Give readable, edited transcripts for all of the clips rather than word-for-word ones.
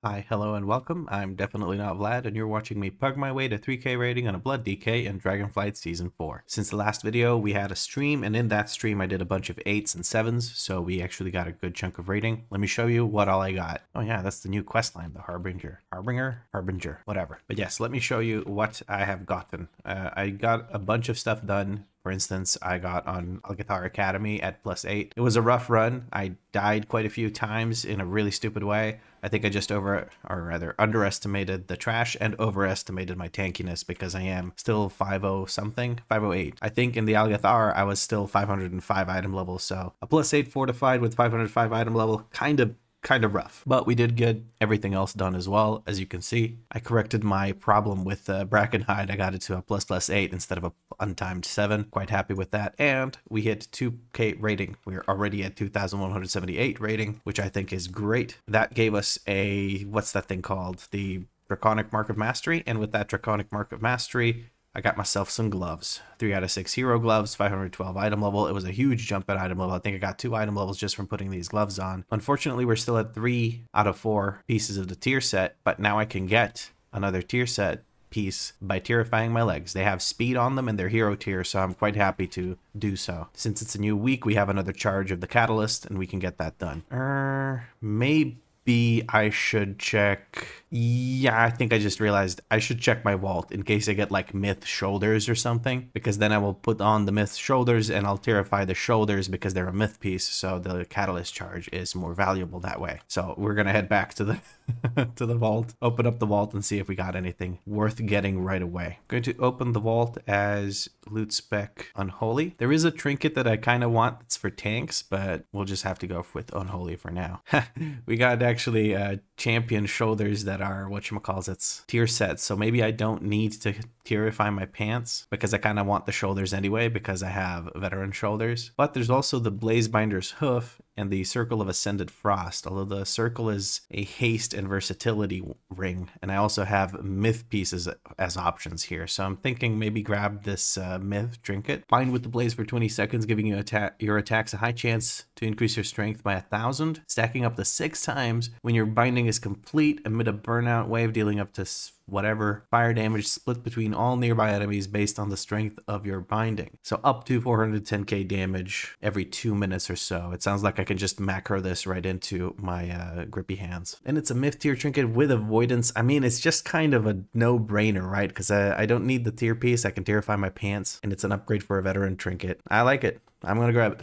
Hi, hello, and welcome. I'm definitely not Vlad, and you're watching me pug my way to 3K rating on a Blood DK in Dragonflight Season 4. Since the last video, we had a stream, and in that stream I did a bunch of 8s and 7s, so we actually got a good chunk of rating. Let me show you what all I got. Oh yeah, that's the new questline, the Harbinger. Harbinger, whatever. But yes, let me show you what I have gotten. I got a bunch of stuff done. For instance, I got on Algathar Academy at +8. It was a rough run. I died quite a few times in a really stupid way. I think I just underestimated the trash and overestimated my tankiness because I am still 5.0 something, 508. I think in the Algathar I was still 505 item level, so a +8 fortified with 505 item level, kind of rough, but we did get everything else done as well. As you can see, I corrected my problem with Brackenhide. I got it to a +8 instead of a untimed 7. Quite happy with that. And we hit 2K rating. We're already at 2,178 rating, which I think is great. That gave us a, what's that thing called? The Draconic Mark of Mastery. And with that Draconic Mark of Mastery, I got myself some gloves. 3 out of 6 hero gloves, 512 item level. It was a huge jump at item level. I think I got 2 item levels just from putting these gloves on. Unfortunately, we're still at 3 out of 4 pieces of the tier set, but now I can get another tier set piece by tierifying my legs. They have speed on them and they're hero tier, so I'm quite happy to do so. Since it's a new week, we have another charge of the catalyst and we can get that done. Maybe I should check. Yeah, I think I just realized I should check my vault in case I get like myth shoulders or something, because then I will put on the myth shoulders and I'll terrify the shoulders because they're a myth piece, so the catalyst charge is more valuable that way. So we're gonna head back to the to the vault, open up the vault and see if we got anything worth getting right away. I'm going to open the vault as loot spec unholy. There is a trinket that I kind of want that's for tanks, but we'll just have to go with unholy for now. We got actually champion shoulders that are whatchamacallits tier sets, so maybe I don't need to tierify my pants because I kind of want the shoulders anyway because I have veteran shoulders. But there's also the Blazebinder's hoof and the Circle of Ascended Frost, although the circle is a haste and versatility ring, and I also have myth pieces as options here, so I'm thinking maybe grab this myth trinket. Bind with the blaze for 20 seconds, giving you your attacks a high chance to increase your strength by 1,000, stacking up to 6 times when your binding is complete amid a burnout wave, dealing up to whatever fire damage split between all nearby enemies based on the strength of your binding. So up to 410k damage every 2 minutes or so. It sounds like I can just macro this right into my grippy hands. And it's a myth tier trinket with avoidance. I mean, it's just kind of a no-brainer, right? Because I don't need the tier piece. I can terrify my pants, and it's an upgrade for a veteran trinket. I like it. I'm gonna grab it.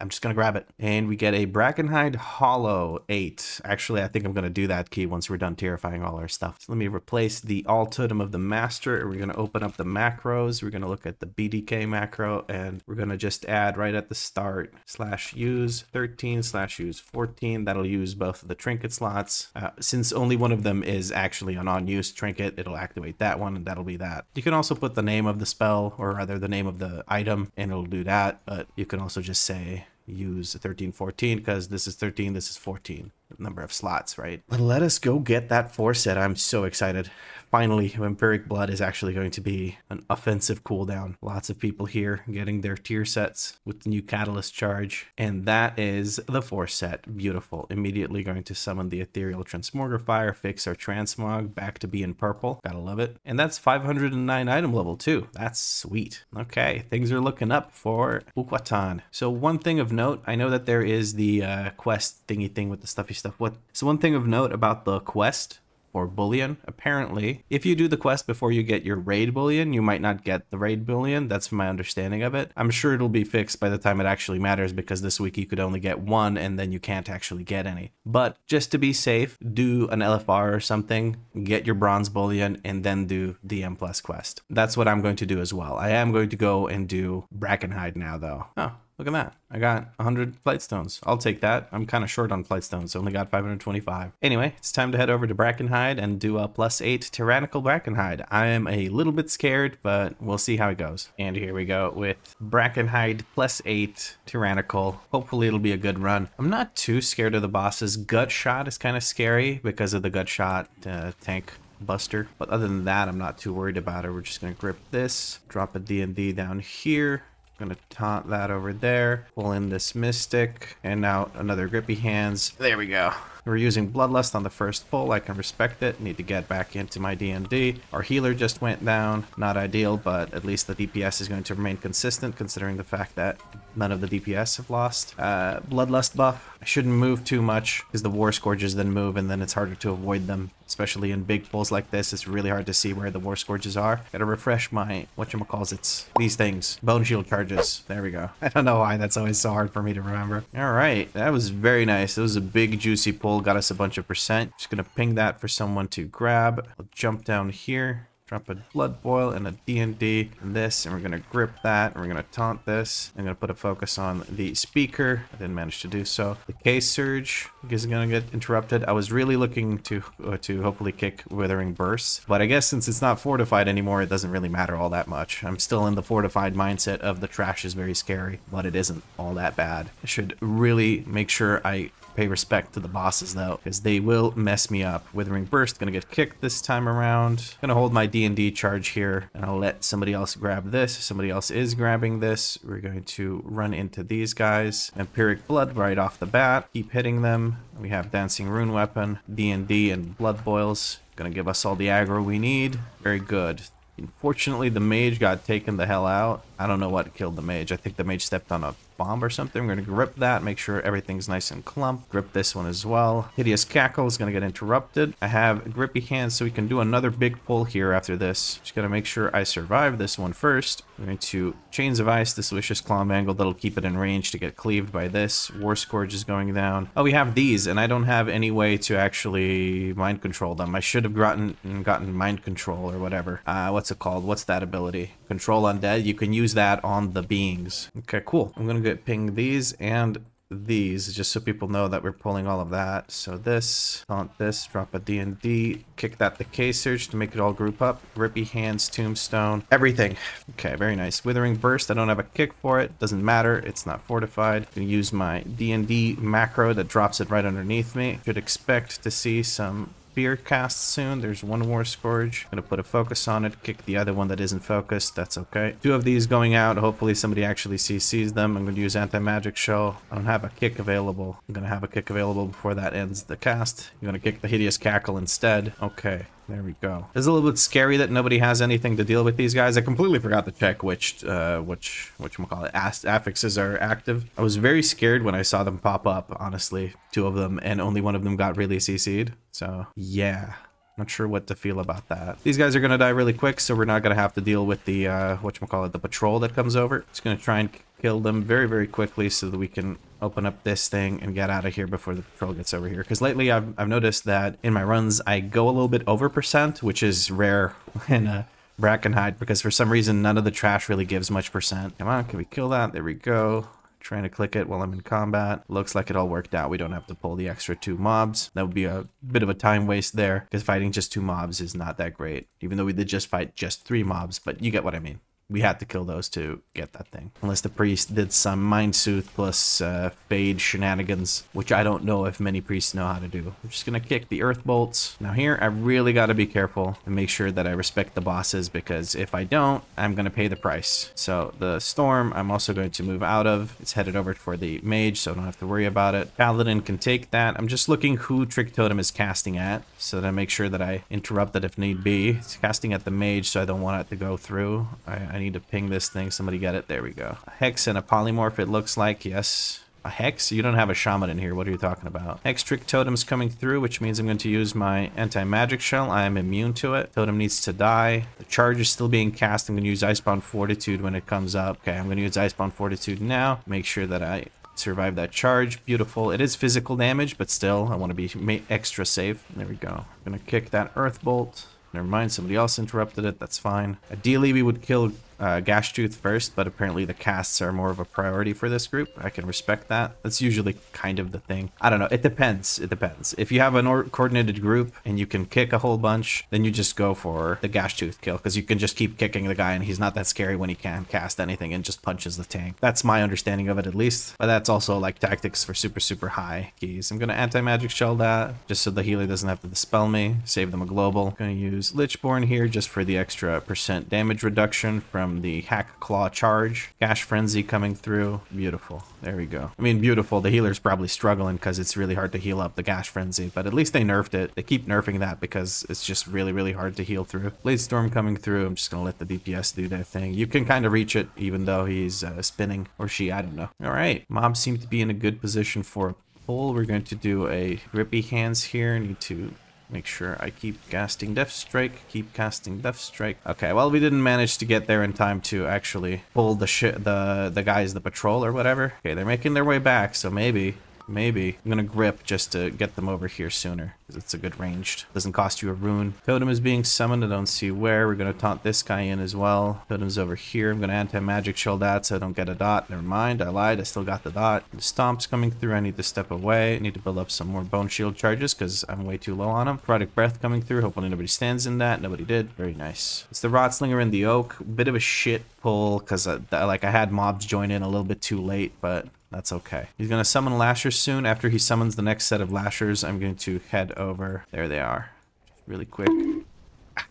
I'm just gonna grab it. And we get a Brackenhide Hollow 8. Actually, I think I'm gonna do that key once we're done terrifying all our stuff. So let me replace the All Totem of the Master. We're gonna open up the macros. We're gonna look at the BDK macro, and we're gonna just add right at the start /use 13 /use 14. That'll use both of the trinket slots. Since only one of them is actually an on-use trinket, it'll activate that one, and that'll be that. You can also put the name of the spell, or rather the name of the item, and it'll do that. But you can also just say use 13 14 because this is 13, this is 14 number of slots, right? But let us go get that 4 set. I'm so excited. Finally, Vampiric Blood is actually going to be an offensive cooldown. Lots of people here getting their tier sets with the new catalyst charge, and that is the 4 set. Beautiful. Immediately going to summon the Ethereal Transmogrifier, fix our Transmog back to being purple. Gotta love it. And that's 509 item level too. That's sweet. Okay, things are looking up for Ukwatan. So one thing of note, I know that there is the quest thingy thing with the stuffy stuff. So one thing of note about the quest or bullion, apparently if you do the quest before you get your raid bullion, you might not get the raid bullion. That's my understanding of it. I'm sure it'll be fixed by the time it actually matters, because this week you could only get 1 and then you can't actually get any. But just to be safe, do an LFR or something, get your bronze bullion, and then do the M+ quest. That's what I'm going to do as well. I am going to go and do Brackenhide now though. Oh, look at that. I got 100 flight stones. I'll take that. I'm kind of short on flight stones, so only got 525. Anyway, it's time to head over to Brackenhide and do a +8 Tyrannical Brackenhide. I am a little bit scared, but we'll see how it goes. And here we go with Brackenhide +8 Tyrannical. Hopefully it'll be a good run. I'm not too scared of the bosses. Gut Shot is kind of scary because of the Gut Shot tank buster, but other than that, I'm not too worried about it. We're just gonna grip this, drop a D&D down here, Gonna taunt that over there, pull in this Mystic, and now another Grippy Hands. There we go. We're using Bloodlust on the first pull. I can respect it. Need to get back into my D&D. Our healer just went down. Not ideal, but at least the DPS is going to remain consistent considering the fact that none of the DPS have lost. Bloodlust buff. I shouldn't move too much because the War Scourges then move and then it's harder to avoid them. Especially in big pulls like this, it's really hard to see where the War Scourges are. Gotta refresh my, whatchamacalls, these things. Bone Shield charges. There we go. I don't know why that's always so hard for me to remember. Alright, that was very nice. It was a big juicy pull, got us a bunch of percent. Just gonna ping that for someone to grab. I'll jump down here. Drop a Blood Boil and a D&D and this, and we're going to grip that, and we're going to taunt this. I'm going to put a focus on the speaker. I didn't manage to do so. The Case Surge is going to get interrupted. I was really looking to hopefully kick Withering Bursts, but I guess since it's not fortified anymore, it doesn't really matter all that much. I'm still in the fortified mindset of the trash is very scary, but it isn't all that bad. I should really make sure I pay respect to the bosses though, because they will mess me up. Withering Burst gonna get kicked this time around. Gonna hold my D&D charge here, and I'll let somebody else grab this. Somebody else is grabbing this. We're going to run into these guys. Empiric Blood right off the bat. Keep hitting them. We have Dancing Rune Weapon, D&D, and Blood Boils. Gonna give us all the aggro we need. Very good. Unfortunately, the mage got taken the hell out. I don't know what killed the mage. I think the mage stepped on a bomb or something. We're going to grip that, make sure everything's nice and clumped. Grip this one as well. Hideous Cackle is going to get interrupted. I have grippy hands, so we can do another big pull here after this. Just got to make sure I survive this one first. We're going to Chains of Ice, this Vicious Claw Mangle. That'll keep it in range to get cleaved by this. War Scourge is going down. Oh, we have these, and I don't have any way to actually mind control them. I should have gotten mind control or whatever. What's it called? What's that ability? Control Undead. You can use that on the beings. Okay, cool. I'm gonna ping these and these just so people know that we're pulling all of that. So this, taunt this, drop a D&D, kick that the Case Surge to make it all group up. Grippy Hands, Tombstone, everything. Okay, very nice. Withering Burst, I don't have a kick for it. Doesn't matter, it's not fortified. I'm gonna use my D&D macro that drops it right underneath me. Should expect to see some Fear cast soon. There's one War Scourge. I'm gonna put a focus on it, kick the other one that isn't focused. That's okay. Two of these going out. Hopefully somebody actually CCs them. I'm gonna use Anti-Magic Shell. I don't have a kick available. I'm gonna have a kick available before that ends the cast. I'm gonna kick the Hideous Cackle instead. Okay. There we go. It's a little bit scary that nobody has anything to deal with these guys. I completely forgot to check which affixes are active. I was very scared when I saw them pop up, honestly. Two of them, and only one of them got really CC'd. So, yeah. Not sure what to feel about that. These guys are going to die really quick, so we're not going to have to deal with the, the patrol that comes over. Just going to try and kill them very, very quickly so that we can open up this thing and get out of here before the patrol gets over here. Because lately I've noticed that in my runs, I go a little bit over percent, which is rare in Brackenhide, because for some reason, none of the trash really gives much percent. Come on, can we kill that? There we go. Trying to click it while I'm in combat. Looks like it all worked out. We don't have to pull the extra 2 mobs. That would be a bit of a time waste there, because fighting just 2 mobs is not that great. Even though we did just fight just 3 mobs, but you get what I mean. We had to kill those to get that thing. Unless the priest did some Mind Soothe plus Fade shenanigans, which I don't know if many priests know how to do. I'm just gonna kick the Earth Bolts. Now here, I really gotta be careful and make sure that I respect the bosses, because if I don't, I'm gonna pay the price. So the Storm, I'm also going to move out of. It's headed over for the Mage, so I don't have to worry about it. Paladin can take that. I'm just looking who Trick Totem is casting at, so that I make sure that I interrupt it if need be. It's casting at the Mage, so I don't want it to go through. I need to ping this thing. Somebody get it. There we go. A Hex and a Polymorph, it looks like. Yes. A Hex? You don't have a Shaman in here. What are you talking about? Hex Trick Totem's coming through, which means I'm going to use my Anti-Magic Shell. I am immune to it. Totem needs to die. The charge is still being cast. I'm going to use Icebound Fortitude when it comes up. Okay, I'm going to use Icebound Fortitude now. Make sure that I survive that charge. Beautiful. It is physical damage, but still, I want to be extra safe. There we go. I'm going to kick that Earth Bolt. Never mind, somebody else interrupted it. That's fine. Ideally, we would kill Gashtooth first, but apparently the casts are more of a priority for this group. I can respect that. That's usually kind of the thing. I don't know. It depends. It depends. If you have a coordinated group and you can kick a whole bunch, then you just go for the Gashtooth kill, because you can just keep kicking the guy and he's not that scary when he can't cast anything and just punches the tank. That's my understanding of it, at least. But that's also like tactics for super, super high keys. I'm going to Anti-Magic Shell that just so the healer doesn't have to dispel me. Save them a global. I'm going to use Lichborn here just for the extra % damage reduction from from the Hack Claw charge. Gash Frenzy coming through. Beautiful. There we go. I mean, beautiful. The healer's probably struggling because it's really hard to heal up the Gash Frenzy, but at least they nerfed it. They keep nerfing that because it's just really, really hard to heal through. Blade Storm coming through. I'm just going to let the DPS do their thing. You can kind of reach it even though he's spinning, or she, I don't know. All right. Mobs seem to be in a good position for a pull. We're going to do a Grippy Hands here. Need to make sure I keep casting Death Strike, keep casting Death Strike. Okay, well, we didn't manage to get there in time to actually pull the guys, the patrol or whatever. Okay, they're making their way back, so maybe I'm gonna grip just to get them over here sooner, because it's a good ranged. Doesn't cost you a rune. Totem is being summoned. I don't see where. We're gonna taunt this guy in as well. Totem's over here. I'm gonna anti-magic shield that so I don't get a dot. Never mind, I lied. I still got the dot. The stomp's coming through. I need to step away. I need to build up some more bone shield charges because I'm way too low on them. Product breath coming through. Hopefully nobody stands in that. Nobody did. Very nice. It's the Rotslinger and the Oak. Bit of a shit pull because I had mobs join in a little bit too late, but that's okay. He's going to summon Lashers soon. After he summons the next set of Lashers, I'm going to head over. There they are. Just really quick.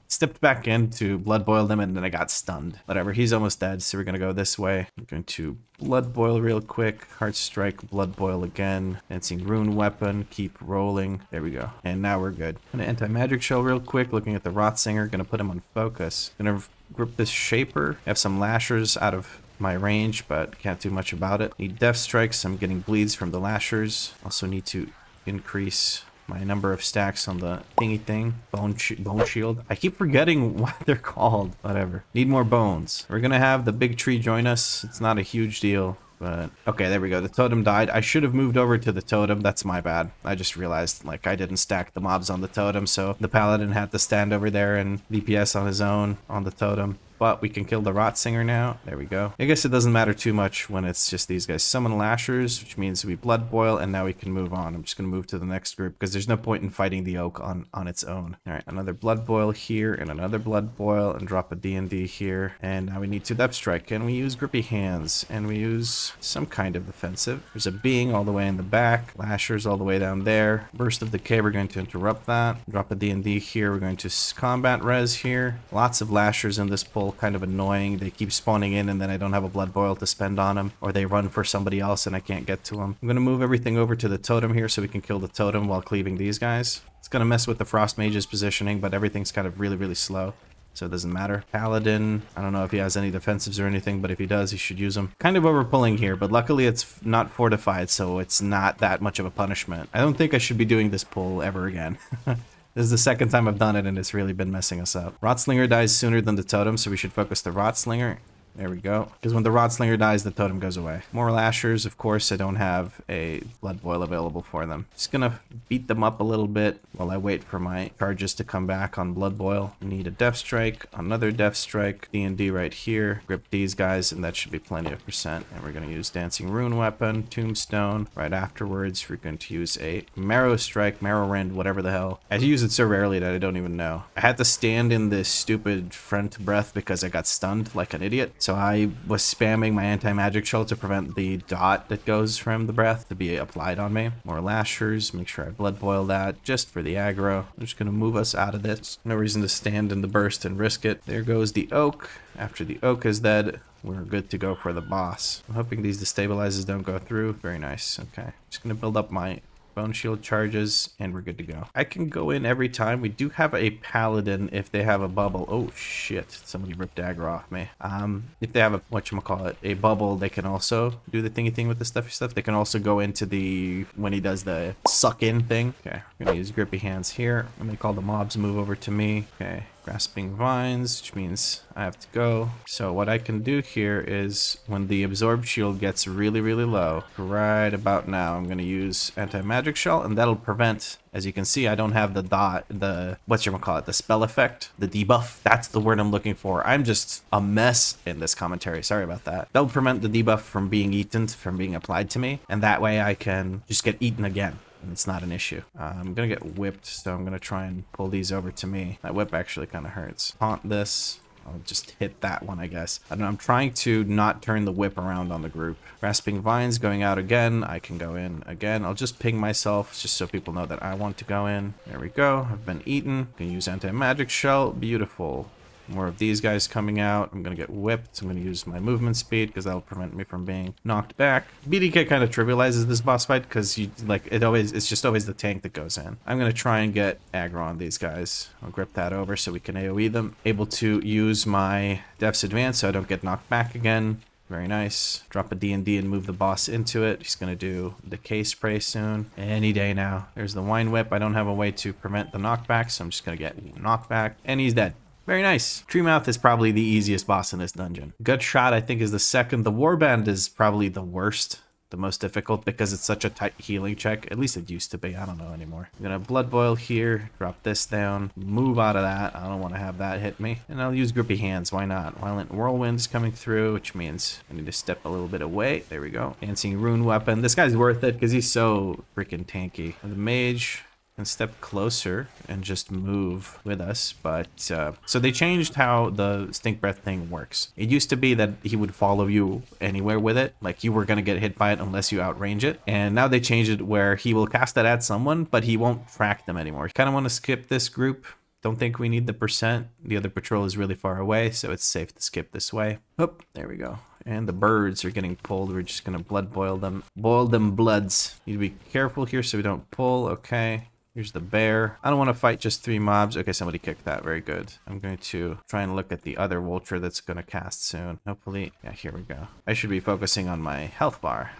Stepped back in to blood boil them and then I got stunned. Whatever, he's almost dead, so we're going to go this way. I'm going to blood boil real quick. Heart strike, blood boil again. Dancing rune weapon, keep rolling. There we go. And now we're good. I'm going to anti-magic shell real quick, looking at the Rotsinger. Going to put him on focus. Going to grip this Shaper. Have some Lashers out of my range, but can't do much about it. Need Death Strikes. I'm getting bleeds from the Lashers. Also need to increase my number of stacks on the thingy thing. Bone shield. I keep forgetting what they're called. Whatever. Need more bones. We're gonna have the big tree join us. It's not a huge deal, but okay, there we go. The totem died. I should have moved over to the totem. That's my bad. I just realized like I didn't stack the mobs on the totem, so the paladin had to stand over there and DPS on his own on the totem. But we can kill the Rotsinger now. There we go. I guess it doesn't matter too much when it's just these guys. Summon Lashers, which means we blood boil, and now we can move on. I'm just going to move to the next group because there's no point in fighting the Oak on its own. All right, another blood boil here and another blood boil and drop a D&D here. And now we need to Depth Strike, and we use Grippy Hands, and we use some kind of defensive. There's a Being all the way in the back, Lashers all the way down there. Burst of Decay, we're going to interrupt that. Drop a D&D here. We're going to combat res here. Lots of Lashers in this pull. Kind of annoying. They keep spawning in and then I don't have a blood boil to spend on them, or they run for somebody else and I can't get to them. I'm going to move everything over to the totem here so we can kill the totem while cleaving these guys. It's going to mess with the Frost Mage's positioning, but everything's kind of really, really slow, so it doesn't matter. Paladin, I don't know if he has any defensives or anything, but if he does, he should use them. Kind of overpulling here, but luckily it's not fortified, so it's not that much of a punishment. I don't think I should be doing this pull ever again. This is the second time I've done it, and it's really been messing us up. Rotslinger dies sooner than the totem, so we should focus the Rotslinger. There we go. Because when the Rotslinger dies, the totem goes away. More Lashers, of course. I don't have a blood boil available for them. Just gonna beat them up a little bit while I wait for my charges to come back on blood boil. I need a Death Strike, another Death Strike, D&D right here. Grip these guys, and that should be plenty of percent. And we're gonna use Dancing Rune Weapon, Tombstone. Right afterwards, we're going to use a Marrow Strike, Marrow Rend, whatever the hell. I use it so rarely that I don't even know. I had to stand in this stupid front breath because I got stunned like an idiot. So I was spamming my anti-magic shell to prevent the dot that goes from the breath to be applied on me. More Lashers, make sure I blood boil that just for the aggro. I'm just gonna move us out of this. No reason to stand in the burst and risk it. There goes the Oak. After the Oak is dead, we're good to go for the boss. I'm hoping these destabilizers don't go through. Very nice. Okay, just gonna build up my bone shield charges and we're good to go. I can go in every time. We do have a paladin if they have a bubble. Oh shit, somebody ripped dagger off me. If they have a whatchamacallit, a bubble, they can also do the thingy thing with the stuffy stuff. They can also go into the when he does the suck in thing. Okay, we're gonna use Grippy Hands here. I'm gonna call the mobs move over to me. Okay, Grasping Vines, which means I have to go. So what I can do here is when the absorbed shield gets really, really low, right about now, I'm going to use anti-magic shell, and that'll prevent, as you can see, I don't have the dot, the spell effect, the debuff. That's the word I'm looking for. I'm just a mess in this commentary. Sorry about that. That'll prevent the debuff from being eaten, from being applied to me, and that way I can just get eaten again. And it's not an issue. I'm gonna get whipped, so I'm gonna try and pull these over to me. That whip actually kind of hurts. Taunt this. I'll just hit that one, I guess. I don't know, I'm trying to not turn the whip around on the group. Grasping Vines going out again. I can go in again. I'll just ping myself just so people know that I want to go in. There we go. I've been eaten. Can use anti-magic shell. Beautiful. More of these guys coming out. I'm gonna get whipped. I'm gonna use my movement speed because that'll prevent me from being knocked back. BDK kind of trivializes this boss fight because it's just always the tank that goes in. I'm gonna try and get aggro on these guys. I'll grip that over so we can AoE them. Able to use my Depth's Advance so I don't get knocked back again. Very nice. Drop a D&D and move the boss into it. He's going to do Decay Spray soon. Any day now. There's the Wine Whip. I don't have a way to prevent the knockback, so I'm just going to get knockback. And he's dead. Very nice. Treemouth is probably the easiest boss in this dungeon. Gut Shot, I think, is the second. The Warband is probably the worst. The most difficult because it's such a tight healing check. At least it used to be. I don't know anymore. I'm gonna Blood Boil here, drop this down, move out of that. I don't want to have that hit me. And I'll use Grippy Hands. Why not? Violent Whirlwind's coming through, which means I need to step a little bit away. There we go. Dancing Rune Weapon. This guy's worth it because he's so freaking tanky. And the Mage can step closer and just move with us, but so they changed how the Stink Breath thing works. It used to be that he would follow you anywhere with it, like you were gonna get hit by it unless you outrange it, and now they changed it where he will cast that at someone, but he won't track them anymore. Kind of want to skip this group. Don't think we need the percent. The other patrol is really far away, so it's safe to skip this way. Oh, there we go. And the birds are getting pulled. We're just gonna blood boil them. Boil them bloods. Need to be careful here so we don't pull. Okay. Here's the bear. I don't want to fight just 3 mobs. Okay, somebody kicked that. Very good. I'm going to try and look at the other vulture that's going to cast soon. Hopefully. Yeah, here we go. I should be focusing on my health bar.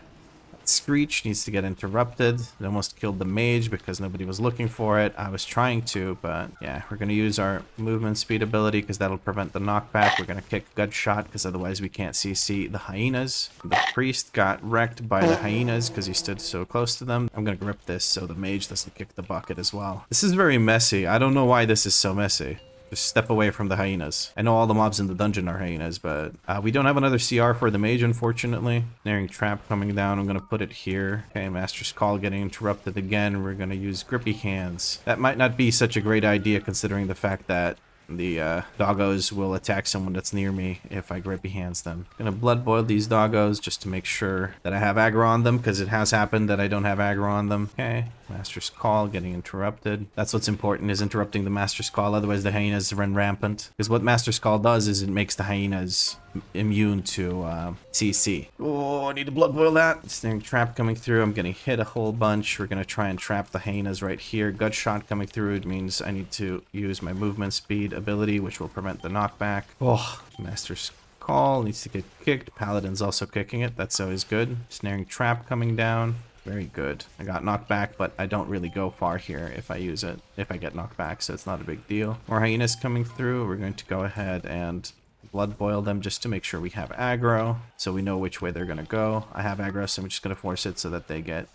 Screech needs to get interrupted. It almost killed the mage because nobody was looking for it. I was trying to, but yeah, we're going to use our movement speed ability because that'll prevent the knockback. We're going to kick Gut Shot because otherwise we can't CC the hyenas. The priest got wrecked by the hyenas because he stood so close to them. I'm going to grip this so the mage doesn't kick the bucket as well. This is very messy. I don't know why this is so messy. Just step away from the hyenas. I know all the mobs in the dungeon are hyenas, but we don't have another CR for the mage, unfortunately. Snaring Trap coming down. I'm going to put it here. Okay, Master's Call getting interrupted again. We're going to use Grippy Hands. That might not be such a great idea considering the fact that the doggos will attack someone that's near me if I Grippy Hands them. Gonna Blood Boil these doggos just to make sure that I have aggro on them, because it has happened that I don't have aggro on them. Okay, Master's Call getting interrupted. That's what's important, is interrupting the Master's Call, otherwise the hyenas run rampant. Because what Master's Call does is it makes the hyenas immune to CC. Oh, I need to Blood Boil that. Snaring Trap coming through. I'm gonna hit a whole bunch. We're gonna try and trap the hyenas right here. Gut Shot coming through. It means I need to use my movement speed ability, which will prevent the knockback. Oh, Master's Call needs to get kicked. Paladin's also kicking it. That's always good. Snaring Trap coming down. Very good. I got knocked back, but I don't really go far here if I use it, if I get knocked back, so it's not a big deal. More hyenas coming through. We're going to go ahead and Blood Boil them just to make sure we have aggro, so we know which way they're gonna go. I have aggro, so I'm just gonna force it so that they get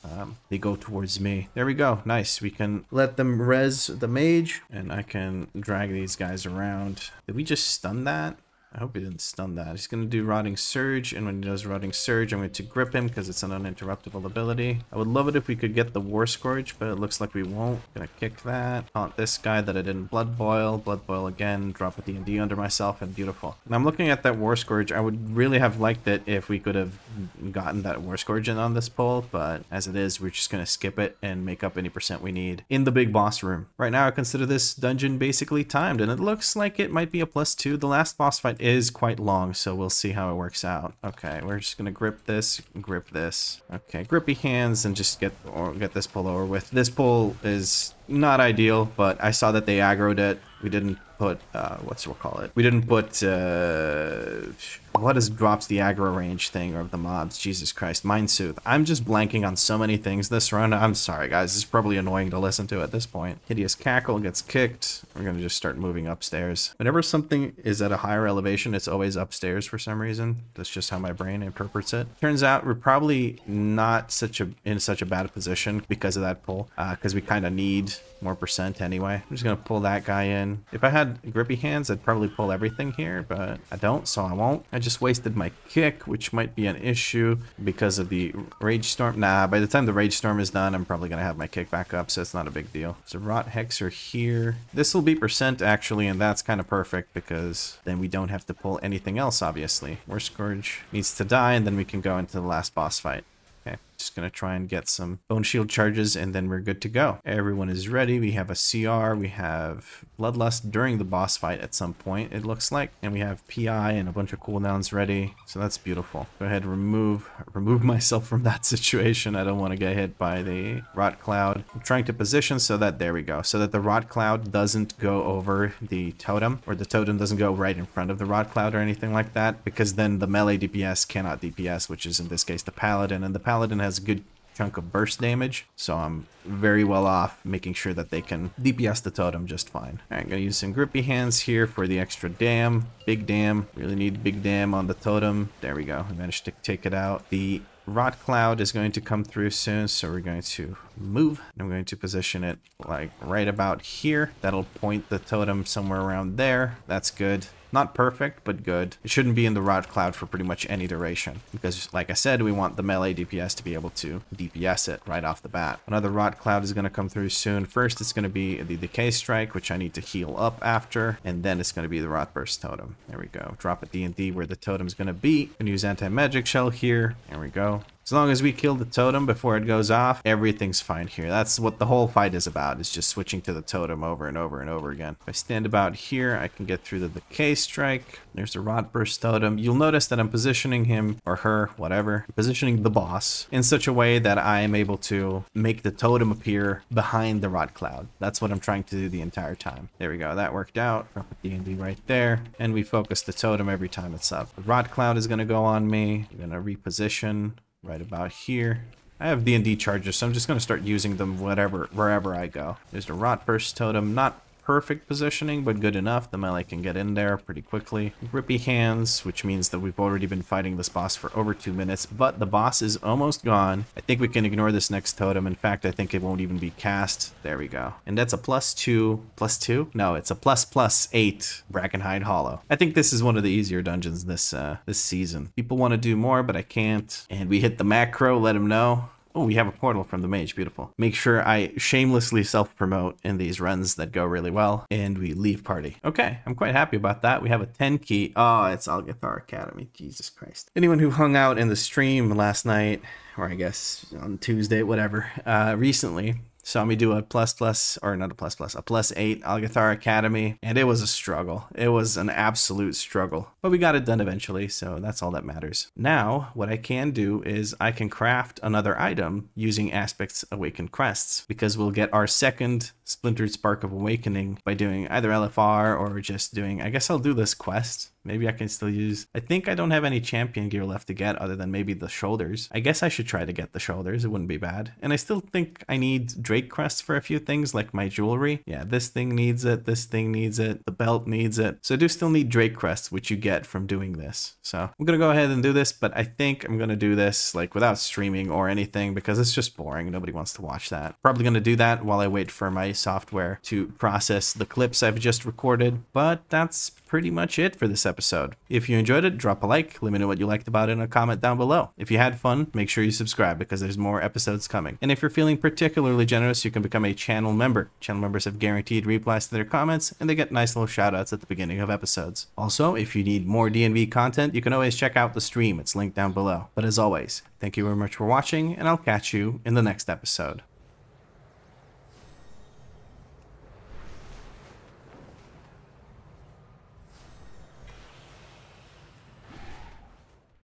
they go towards me. There we go. Nice. We can let them res the mage, and I can drag these guys around. Did we just stun that? I hope he didn't stun that. He's going to do Rotting Surge, and when he does Rotting Surge, I'm going to grip him because it's an uninterruptible ability. I would love it if we could get the War Scourge, but it looks like we won't. Gonna kick that. Taunt this guy that I didn't Blood Boil. Blood Boil again. Drop a D&D under myself, and beautiful. And I'm looking at that War Scourge. I would really have liked it if we could have gotten that War Scourge in on this pull, but as it is, we're just going to skip it and make up any percent we need in the big boss room. Right now, I consider this dungeon basically timed, and it looks like it might be a +2. The last boss fight is quite long, so we'll see how it works out. Okay, we're just gonna grip this. Okay, Grippy Hands and just get this pull over with. This pull is not ideal, but I saw that they aggroed it. We didn't put we didn't put what is drops the aggro range thing of the mobs. Jesus Christ. Mind Soothe. I'm just blanking on so many things this run. I'm sorry, guys. It's probably annoying to listen to at this point. Hideous Cackle gets kicked. We're gonna just start moving upstairs. Whenever something is at a higher elevation, it's always upstairs for some reason. That's just how my brain interprets it. Turns out we're probably not in such a bad position because of that pull, because we kind of need more percent anyway. I'm just gonna pull that guy in. If I had Grippy Hands, I'd probably pull everything here, but I don't, so I won't. I just wasted my kick, which might be an issue because of the Rage Storm. Nah, by the time the Rage Storm is done, I'm probably gonna have my kick back up, so it's not a big deal. So Rot Hexer here. This will be percent actually, and that's kind of perfect because then we don't have to pull anything else, obviously. War Scourge needs to die, and then we can go into the last boss fight. Okay, Just gonna try and get some bone shield charges and then we're good to go. Everyone is ready. We have a CR, we have Bloodlust during the boss fight at some point, it looks like. And we have PI and a bunch of cooldowns ready. So that's beautiful. Go ahead and remove myself from that situation. I don't want to get hit by the rot cloud. I'm trying to position so that, there we go, so that the rot cloud doesn't go over the totem, or the totem doesn't go right in front of the rot cloud or anything like that, because then the melee DPS cannot DPS, which is in this case the paladin, and the paladin has a good chunk of burst damage, so I'm very well off making sure that they can DPS the totem just fine. Alright, gonna use some grippy hands here for the extra dam. Big dam, really need big dam on the totem. There we go, I managed to take it out. The rot cloud is going to come through soon, so we're going to move. I'm going to position it like right about here. That'll point the totem somewhere around there. That's good. Not perfect, but good. It shouldn't be in the rot cloud for pretty much any duration, because like I said, we want the melee DPS to be able to DPS it right off the bat. Another rot cloud is going to come through soon. First, it's going to be the decay strike, which I need to heal up after, and then it's going to be the rot burst totem. There we go. Drop a D&D where the totem's going to be. Gonna use anti-magic shell here. There we go. As long as we kill the totem before it goes off, everything's fine here. That's what the whole fight is about, is just switching to the totem over and over and over again. If I stand about here, I can get through the decay strike. There's the rot burst totem. You'll notice that I'm positioning him, or her, whatever, positioning the boss in such a way that I am able to make the totem appear behind the rot cloud. That's what I'm trying to do the entire time. There we go, that worked out. Drop a D&D right there, and we focus the totem every time it's up. The rot cloud is gonna go on me. I'm gonna reposition right about here. I have D&D charges, so I'm just going to start using them wherever I go. There's the rot burst totem. Not perfect positioning, but good enough. The melee can get in there pretty quickly. Grippy hands, which means that we've already been fighting this boss for over 2 minutes, but the boss is almost gone. I think we can ignore this next totem. In fact, I think it won't even be cast. There we go. And that's a +2. No, it's a +8 Brackenhide Hollow. I think this is one of the easier dungeons this season. People want to do more, but I can't. And we hit the macro, let them know. Oh, we have a portal from the mage. Beautiful. Make sure I shamelessly self-promote in these runs that go really well. And we leave party. Okay, I'm quite happy about that. We have a 10 key. Oh, it's Algathar Academy. Jesus Christ. Anyone who hung out in the stream last night, or I guess on Tuesday, whatever, recently, saw me do a +8 Algathar Academy, and it was a struggle. It was an absolute struggle, but we got it done eventually, so that's all that matters. Now, what I can do is I can craft another item using Aspect's Awakened quests, because we'll get our second Splintered Spark of Awakening by doing either LFR or just doing, I guess I'll do this quest. Maybe I can still use, I think I don't have any champion gear left to get other than maybe the shoulders. I guess I should try to get the shoulders, it wouldn't be bad. And I still think I need Drake crests for a few things like my jewelry. Yeah, this thing needs it, this thing needs it, the belt needs it. So I do still need Drake crests, which you get from doing this. So I'm gonna go ahead and do this, but I think I'm gonna do this like without streaming or anything because it's just boring. Nobody wants to watch that. Probably gonna do that while I wait for my software to process the clips I've just recorded, but that's pretty much it for this episode. If you enjoyed it, drop a like, let me know what you liked about it in a comment down below. If you had fun, make sure you subscribe because there's more episodes coming. And if you're feeling particularly generous, you can become a channel member. Channel members have guaranteed replies to their comments, and they get nice little shoutouts at the beginning of episodes. Also, if you need more D&V content, you can always check out the stream. It's linked down below. But as always, thank you very much for watching, and I'll catch you in the next episode.